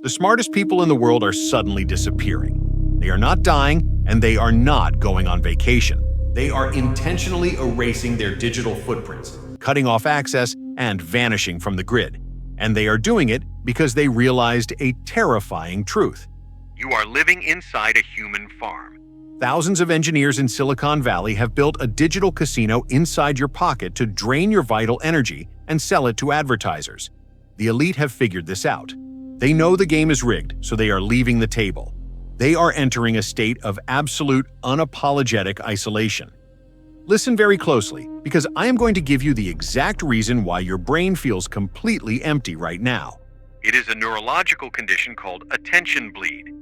The smartest people in the world are suddenly disappearing. They are not dying, and they are not going on vacation. They are intentionally erasing their digital footprints, cutting off access, and vanishing from the grid. And they are doing it because they realized a terrifying truth. You are living inside a human farm. Thousands of engineers in Silicon Valley have built a digital casino inside your pocket to drain your vital energy and sell it to advertisers. The elite have figured this out. They know the game is rigged, so they are leaving the table. They are entering a state of absolute, unapologetic isolation. Listen very closely, because I am going to give you the exact reason why your brain feels completely empty right now. It is a neurological condition called attention bleed.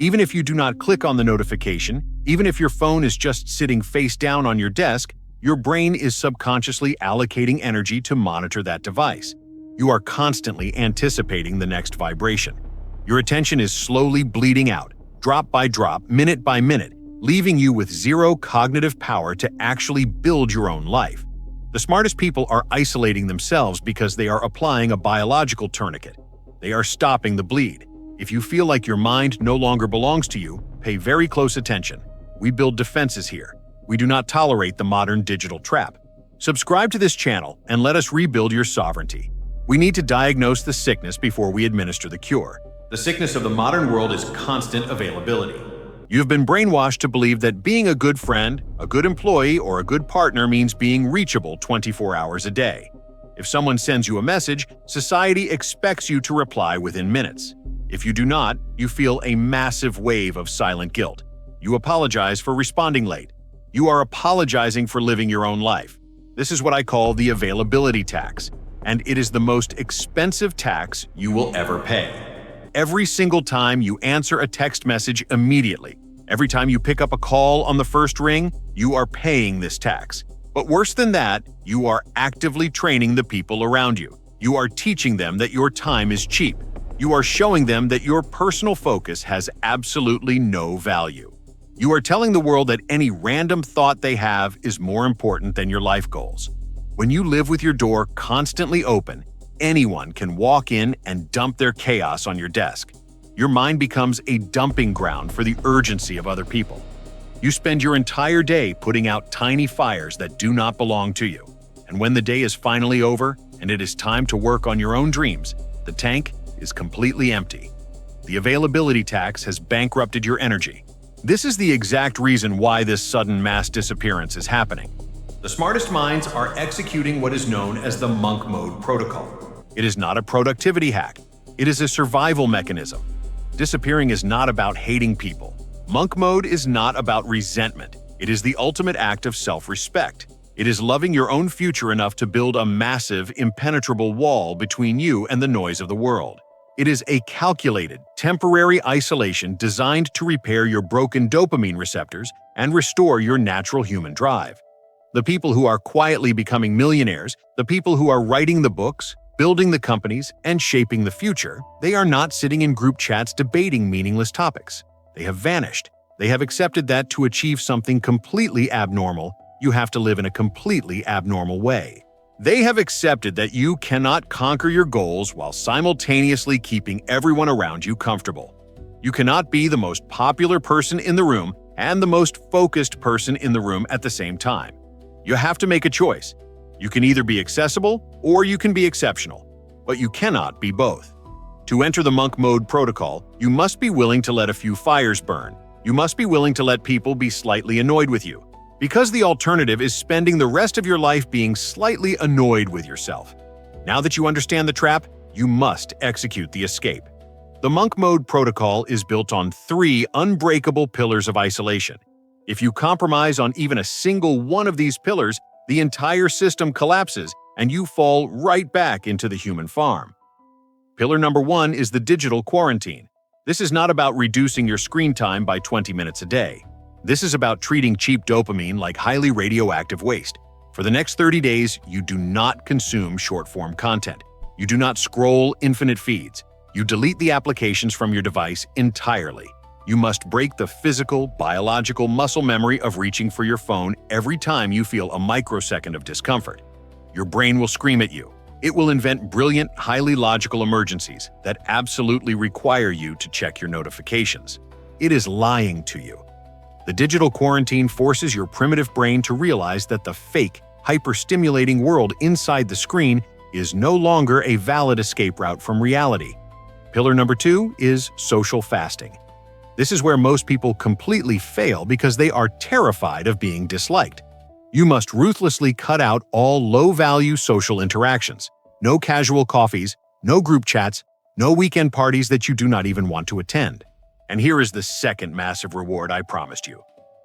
Even if you do not click on the notification, even if your phone is just sitting face down on your desk, your brain is subconsciously allocating energy to monitor that device. You are constantly anticipating the next vibration. Your attention is slowly bleeding out, drop by drop, minute by minute, leaving you with zero cognitive power to actually build your own life. The smartest people are isolating themselves because they are applying a biological tourniquet. They are stopping the bleed. If you feel like your mind no longer belongs to you, pay very close attention. We build defenses here. We do not tolerate the modern digital trap. Subscribe to this channel and let us rebuild your sovereignty. We need to diagnose the sickness before we administer the cure. The sickness of the modern world is constant availability. You have been brainwashed to believe that being a good friend, a good employee, or a good partner means being reachable 24 hours a day. If someone sends you a message, society expects you to reply within minutes. If you do not, you feel a massive wave of silent guilt. You apologize for responding late. You are apologizing for living your own life. This is what I call the availability tax, and it is the most expensive tax you will ever pay. Every single time you answer a text message immediately, every time you pick up a call on the first ring, you are paying this tax. But worse than that, you are actively training the people around you. You are teaching them that your time is cheap. You are showing them that your personal focus has absolutely no value. You are telling the world that any random thought they have is more important than your life goals. When you live with your door constantly open, anyone can walk in and dump their chaos on your desk. Your mind becomes a dumping ground for the urgency of other people. You spend your entire day putting out tiny fires that do not belong to you. And when the day is finally over and it is time to work on your own dreams, the tank is completely empty. The availability tax has bankrupted your energy. This is the exact reason why this sudden mass disappearance is happening. The smartest minds are executing what is known as the monk mode protocol. It is not a productivity hack. It is a survival mechanism. Disappearing is not about hating people. Monk mode is not about resentment. It is the ultimate act of self-respect. It is loving your own future enough to build a massive, impenetrable wall between you and the noise of the world. It is a calculated, temporary isolation designed to repair your broken dopamine receptors and restore your natural human drive. The people who are quietly becoming millionaires, the people who are writing the books, building the companies, and shaping the future, they are not sitting in group chats debating meaningless topics. They have vanished. They have accepted that to achieve something completely abnormal, you have to live in a completely abnormal way. They have accepted that you cannot conquer your goals while simultaneously keeping everyone around you comfortable. You cannot be the most popular person in the room and the most focused person in the room at the same time. You have to make a choice. You can either be accessible or you can be exceptional, but you cannot be both. To enter the monk mode protocol, you must be willing to let a few fires burn. You must be willing to let people be slightly annoyed with you, because the alternative is spending the rest of your life being slightly annoyed with yourself. Now that you understand the trap, you must execute the escape. The monk mode protocol is built on 3 unbreakable pillars of isolation. If you compromise on even a single one of these pillars, the entire system collapses and you fall right back into the human farm. Pillar number 1 is the digital quarantine. This is not about reducing your screen time by 20 minutes a day. This is about treating cheap dopamine like highly radioactive waste. For the next 30 days, you do not consume short-form content. You do not scroll infinite feeds. You delete the applications from your device entirely. You must break the physical, biological muscle memory of reaching for your phone every time you feel a microsecond of discomfort. Your brain will scream at you. It will invent brilliant, highly logical emergencies that absolutely require you to check your notifications. It is lying to you. The digital quarantine forces your primitive brain to realize that the fake, hyper-stimulating world inside the screen is no longer a valid escape route from reality. Pillar number 2 is social fasting. This is where most people completely fail because they are terrified of being disliked. You must ruthlessly cut out all low-value social interactions. No casual coffees, no group chats, no weekend parties that you do not even want to attend. And here is the second massive reward I promised you.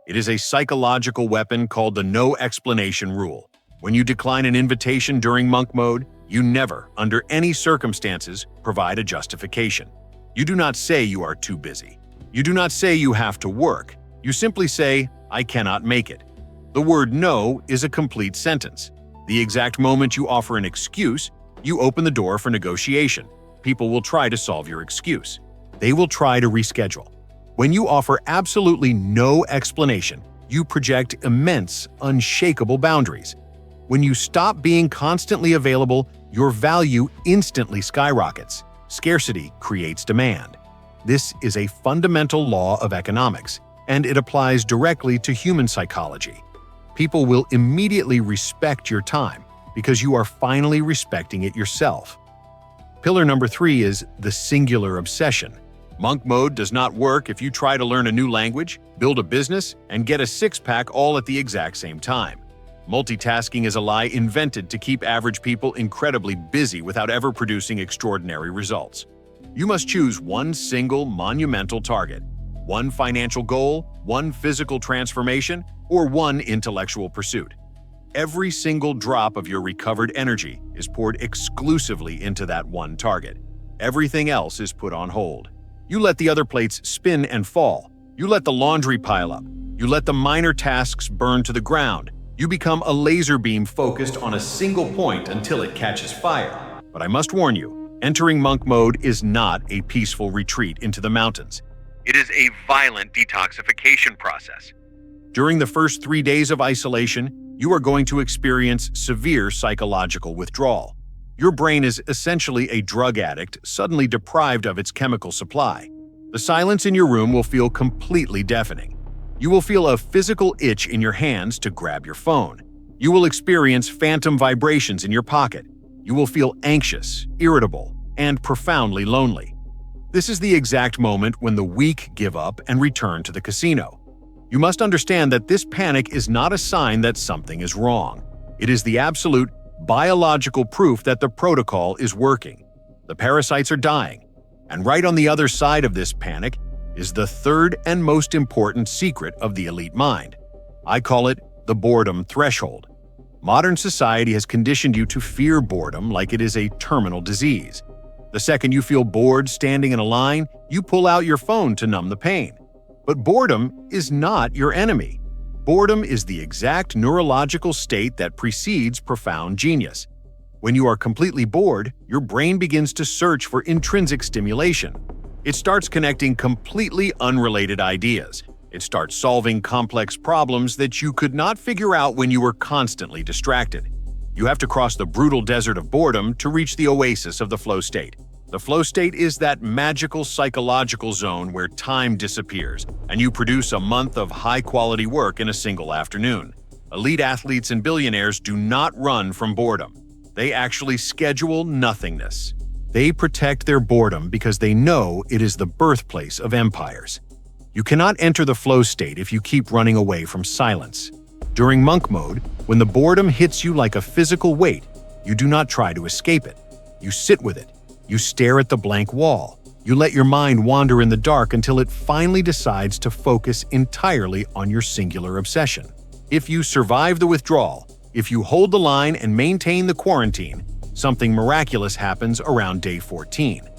It is a psychological weapon called the no explanation rule. When you decline an invitation during monk mode, you never, under any circumstances, provide a justification. You do not say you are too busy. You do not say you have to work. You simply say, I cannot make it. The word no is a complete sentence. The exact moment you offer an excuse, you open the door for negotiation. People will try to solve your excuse. They will try to reschedule. When you offer absolutely no explanation, you project immense, unshakable boundaries. When you stop being constantly available, your value instantly skyrockets. Scarcity creates demand. This is a fundamental law of economics, and it applies directly to human psychology. People will immediately respect your time because you are finally respecting it yourself. Pillar number 3 is the singular obsession. Monk mode does not work if you try to learn a new language, build a business, and get a six-pack all at the exact same time. Multitasking is a lie invented to keep average people incredibly busy without ever producing extraordinary results. You must choose one single monumental target, one financial goal, one physical transformation, or one intellectual pursuit. Every single drop of your recovered energy is poured exclusively into that one target. Everything else is put on hold. You let the other plates spin and fall. You let the laundry pile up. You let the minor tasks burn to the ground. You become a laser beam focused on a single point until it catches fire. But I must warn you, entering monk mode is not a peaceful retreat into the mountains. It is a violent detoxification process. During the first 3 days of isolation, you are going to experience severe psychological withdrawal. Your brain is essentially a drug addict suddenly deprived of its chemical supply. The silence in your room will feel completely deafening. You will feel a physical itch in your hands to grab your phone. You will experience phantom vibrations in your pocket. You will feel anxious, irritable, and profoundly lonely. This is the exact moment when the weak give up and return to the casino. You must understand that this panic is not a sign that something is wrong. It is the absolute biological proof that the protocol is working. The parasites are dying. And right on the other side of this panic is the third and most important secret of the elite mind. I call it the boredom threshold. Modern society has conditioned you to fear boredom like it is a terminal disease. The second you feel bored standing in a line, you pull out your phone to numb the pain. But boredom is not your enemy. Boredom is the exact neurological state that precedes profound genius. When you are completely bored, your brain begins to search for intrinsic stimulation. It starts connecting completely unrelated ideas. It starts solving complex problems that you could not figure out when you were constantly distracted. You have to cross the brutal desert of boredom to reach the oasis of the flow state. The flow state is that magical psychological zone where time disappears, and you produce a month of high-quality work in a single afternoon. Elite athletes and billionaires do not run from boredom. They actually schedule nothingness. They protect their boredom because they know it is the birthplace of empires. You cannot enter the flow state if you keep running away from silence. During monk mode, when the boredom hits you like a physical weight, you do not try to escape it. You sit with it. You stare at the blank wall. You let your mind wander in the dark until it finally decides to focus entirely on your singular obsession. If you survive the withdrawal, if you hold the line and maintain the quarantine, something miraculous happens around day 14.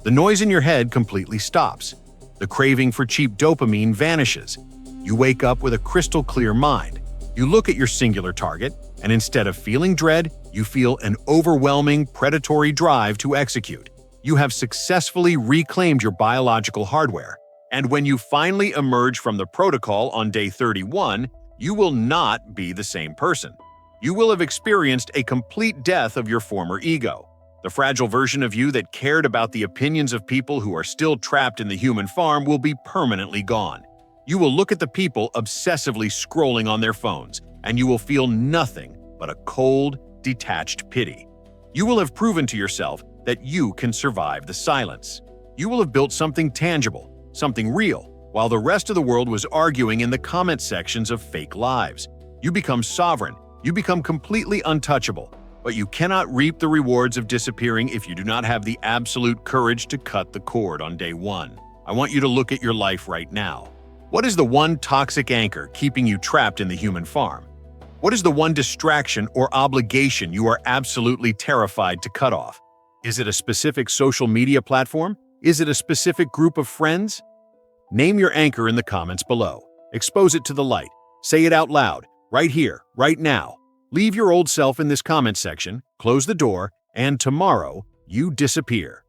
The noise in your head completely stops. The craving for cheap dopamine vanishes. You wake up with a crystal clear mind. You look at your singular target, and instead of feeling dread, you feel an overwhelming predatory drive to execute. You have successfully reclaimed your biological hardware. And when you finally emerge from the protocol on day 31, you will not be the same person. You will have experienced a complete death of your former ego. The fragile version of you that cared about the opinions of people who are still trapped in the human farm will be permanently gone. You will look at the people obsessively scrolling on their phones, and you will feel nothing but a cold, detached pity. You will have proven to yourself that you can survive the silence. You will have built something tangible, something real, while the rest of the world was arguing in the comment sections of fake lives. You become sovereign, you become completely untouchable, but you cannot reap the rewards of disappearing if you do not have the absolute courage to cut the cord on day one. I want you to look at your life right now. What is the one toxic anchor keeping you trapped in the human farm? What is the one distraction or obligation you are absolutely terrified to cut off? Is it a specific social media platform? Is it a specific group of friends? Name your anchor in the comments below. Expose it to the light. Say it out loud, right here, right now. Leave your old self in this comment section, close the door, and tomorrow you disappear.